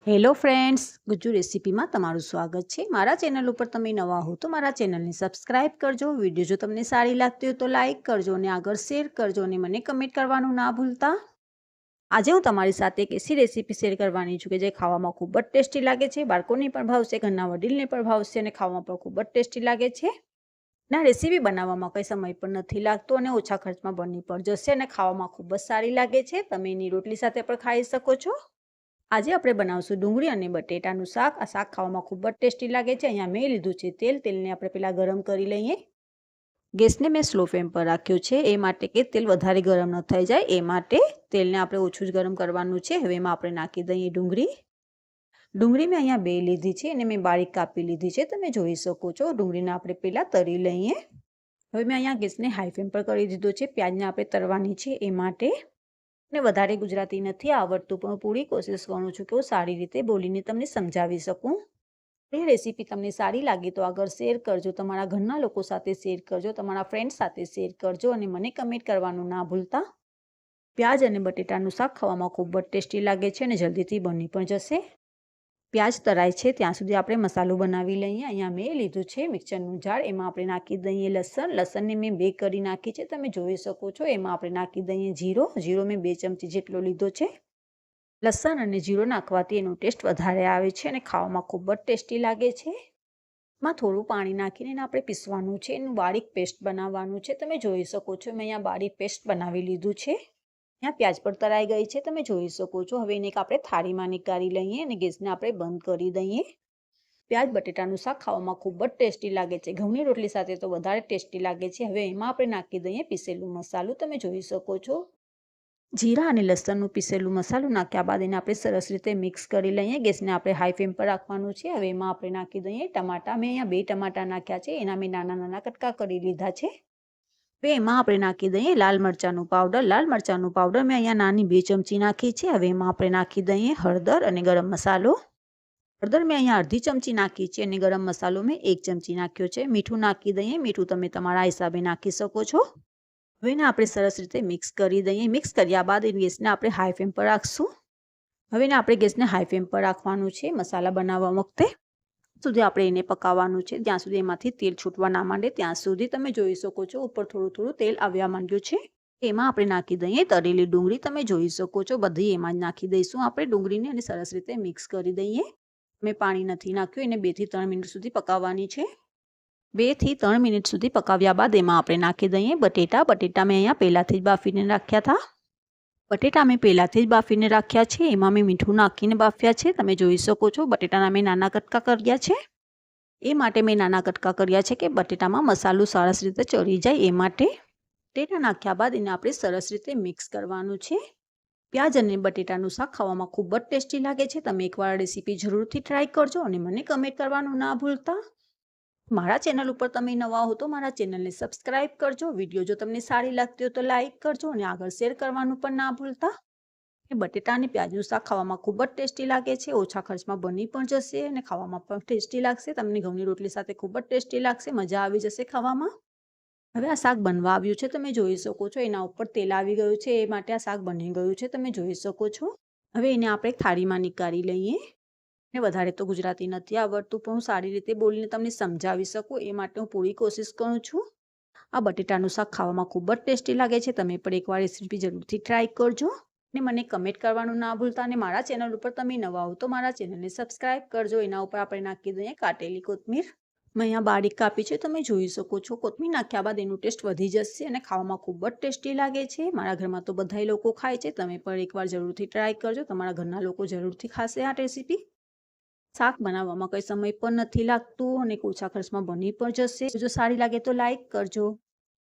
Hello friends, Gujju રેસીપીમાં તમારું સ્વાગત છે। મારા ચેનલ ઉપર તમે નવા હો તો મારા ચેનલને સબસ્ક્રાઇબ કરજો। વિડીયો જો તમને સારી લાગતી હોય તો લાઇક કરજો અને આગળ શેર કરજો અને મને કમેન્ટ કરવાનું ના ભૂલતા। આજે હું તમારી સાથે એક એસી રેસીપી શેર કરવાની છું કે જે ખાવામાં ખૂબ જ ટેસ્ટી લાગે છે, બાળકોને પણ ભાવશે, ઘરના વડીલને પણ ભાવશે અને ખાવામાં પણ ખૂબ જ ટેસ્ટી લાગે છે। ના રેસીપી બનાવવામાં કંઈ સમય પણ નથી લાગતો અને ઓછા ખર્ચમાં બની પણ જશે અને ખાવામાં ખૂબ જ સારી લાગે છે। તમે એની રોટલી સાથે પણ ખાઈ શકો છો। આજે આપણે બનાવશું ડુંગળી અને બટેટાનું શાક। આ શાક ખાવામાં ખૂબ જ ટેસ્ટી લાગે છે। અહીંયા મેં લીધું છે તેલ। તેલને આપણે પહેલાં ગરમ કરી લઈએ। ગેસને મેં સ્લો ફ્લેમ પર રાખ્યો છે એ માટે કે તેલ વધારે ગરમ ન થઈ જાય, એ માટે તેલને આપણે ઓછું જ ગરમ કરવાનું છે। હવે એમાં આપણે નાખી દઈએ ડુંગળી। ડુંગળી મેં અહીંયા 2 લીધી છે અને મેં બારીક કાપી લીધી છે, તમે જોઈ શકો છો। ડુંગળીને આપણે પહેલાં તળી લઈએ। હવે મેં અહીંયા ગેસને હાઈ ફ્લેમ પર કરી દીધો છે। પ્યાજને આપણે તળવાની છે એ માટે। ને વધારે ગુજરાતી નથી આવડતું, પણ હું પૂરી કોશિશ કરું છું કે હું સારી રીતે બોલીને તમને સમજાવી શકું। એ રેસીપી તમને સારી લાગી તો આગળ શેર કરજો, તમારા ઘરના લોકો સાથે શેર કરજો, તમારા ફ્રેન્ડ સાથે શેર કરજો અને મને કમેન્ટ કરવાનું ના ભૂલતા। પ્યાજ અને બટેટાનું શાક ખાવામાં ખૂબ જ ટેસ્ટી લાગે છે અને જલ્દીથી બની પણ જશે। પ્યાજ તળાય છે ત્યાં સુધી આપણે મસાલો બનાવી લઈએ। અહીંયા મેં લીધું છે મિક્સરનું જાર। એમાં આપણે નાખી દઈએ લસણ। લસણને મેં 2 કરી નાખી છે, તમે જોઈ શકો છો। એમાં આપણે નાખી દઈએ જીરો। જીરો મેં 2 ચમચી જેટલો લીધો છે। લસણ અને જીરો નાખવાથી એનો ટેસ્ટ વધારે આવે છે અને ખાવામાં ખૂબ જ ટેસ્ટી લાગે છે। માં થોડું પાણી નાખીને એને આપણે પીસવાનું છે, એનું બારીક પેસ્ટ બનાવવાનું છે, તમે જોઈ શકો છો। મેં અહીંયા બારીક પેસ્ટ બનાવી લીધું છે। અહીંયા પ્યાજ પર તળાઈ ગઈ છે, તમે જોઈ શકો છો। હવે એને આપણે થાળીમાં નીકાળી લઈએ અને ગેસને આપણે બંધ કરી દઈએ। પ્યાજ બટેટાનું શાક ખાવામાં ખૂબ જ ટેસ્ટી લાગે છે, ઘઉંની રોટલી સાથે તો વધારે ટેસ્ટી લાગે છે। હવે એમાં આપણે નાખી દઈએ પીસેલું મસાલું, તમે જોઈ શકો છો। જીરા અને લસણનું પીસેલું મસાલું નાખ્યા બાદ એને આપણે સરસ રીતે મિક્સ કરી લઈએ। ગેસને આપણે હાઈ ફ્લેમ પર રાખવાનું છે। હવે એમાં આપણે નાખી દઈએ ટમાટા। મેં અહીંયા 2 ટમાટા નાખ્યા છે, એના મેં નાના નાના કટકા કરી લીધા છે। હવે એમાં આપણે નાખી દઈએ લાલ મરચાંનું પાવડર। લાલ મરચાંનું પાવડર મેં અહીંયા નાની 2 ચમચી નાખી છે। હવે એમાં આપણે નાખી દઈએ હળદર અને ગરમ મસાલો। હળદર મેં અહીંયા અડધી ચમચી નાખી છે અને ગરમ મસાલો મેં 1 ચમચી નાખ્યો છે। મીઠું નાખી દઈએ। મીઠું તમે તમારા હિસાબે નાખી શકો છો। હવે એને આપણે સરસ રીતે મિક્સ કરી દઈએ। મિક્સ કર્યા બાદ એ ગેસને આપણે હાઈ ફ્લેમ પર રાખશું। હવે એને આપણે ગેસને હાઈ ફ્લેમ પર રાખવાનું છે મસાલા બનાવવા વખતે સુધી આપણે એને પકાવવાનું છે, જ્યાં સુધી એમાંથી તેલ છૂટવા ના માંડે ત્યાં સુધી। તમે જોઈ શકો છો ઉપર થોડું થોડું તેલ આવ્યા માંડ્યું છે। એમાં આપણે નાખી દઈએ તળેલી ડુંગળી, તમે જોઈ શકો છો। બધી એમાં જ નાખી દઈશું આપણે ડુંગળીને અને સરસ રીતે મિક્સ કરી દઈએ। મેં પાણી નથી નાખ્યું, એને 2 થી 3 મિનિટ સુધી પકાવવાની છે। 2 થી 3 મિનિટ સુધી પકાવ્યા બાદ એમાં આપણે નાખી દઈએ બટેટા। બટેટા મેં અહીંયા પહેલાંથી જ બાફીને રાખ્યા હતા। બટેટા મેં પહેલાંથી જ બાફીને રાખ્યા છે, એમાં મેં મીઠું નાખીને બાફ્યા છે, તમે જોઈ શકો છો। બટેટાના મેં નાના કટકા કર્યા છે, એ માટે મેં નાના કટકા કર્યા છે કે બટેટામાં મસાલો સરસ રીતે ચડી જાય એ માટે। બટેટા નાખ્યા બાદ એને આપણે સરસ રીતે મિક્સ કરવાનું છે। પ્યાજ અને બટેટાનું શાક ખાવામાં ખૂબ જ ટેસ્ટી લાગે છે, તમે એકવાર રેસીપી જરૂરથી ટ્રાય કરજો અને મને કમેન્ટ કરવાનું ના ભૂલતા। મારા ચેનલ ઉપર તમે નવા હો તો મારા ચેનલને સબસ્ક્રાઇબ કરજો। વિડીયો જો તમને સારી લાગતી હોય તો લાઇક કરજો અને આગળ શેર કરવાનું પણ ના ભૂલતા। બટેટા અને પ્યાજનું શાક ખાવામાં ખૂબ જ ટેસ્ટી લાગે છે, ઓછા ખર્ચમાં બની પણ જશે અને ખાવામાં પણ ટેસ્ટી લાગશે। તમને ઘઉંની રોટલી સાથે ખૂબ જ ટેસ્ટી લાગશે, મજા આવી જશે ખાવામાં। હવે આ શાક બનવા આવ્યું છે, તમે જોઈ શકો છો। એના ઉપર તેલ આવી ગયું છે, એ માટે આ શાક બની ગયું છે, તમે જોઈ શકો છો। હવે એને આપણે થાળીમાં નીકાળી લઈએ। ને વધારે તો ગુજરાતી નથી આવડતું, પણ હું સારી રીતે બોલીને તમને સમજાવી શકું એ માટે હું પૂરી કોશિશ કરું છું। આ બટેટાનું શાક ખાવામાં ખૂબ જ ટેસ્ટી લાગે છે, તમે પણ એકવાર રેસીપી જરૂરથી ટ્રાય કરજો ને મને કમેન્ટ કરવાનું ના ભૂલતા। અને મારા ચેનલ ઉપર તમે નવા હો તો મારા ચેનલને સબસ્ક્રાઇબ કરજો। એના ઉપર આપણે નાખી દઈએ કાટેલી કોથમીર। મેં અહીંયા બારીક કાપી છે, તમે જોઈ શકો છો। કોથમીર નાખ્યા બાદ એનું ટેસ્ટ વધી જશે અને ખાવામાં ખૂબ જ ટેસ્ટી લાગે છે। મારા ઘરમાં તો બધાય લોકો ખાય છે, તમે પણ એકવાર જરૂરથી ટ્રાય કરજો, તમારા ઘરના લોકો જરૂરથી ખાશે આ રેસીપી। શાક બનાવવામાં કંઈ સમય પણ નથી લાગતું અને ઓછા ખર્ચમાં બની પણ જશે। જો સારી લાગે તો લાઇક કરજો।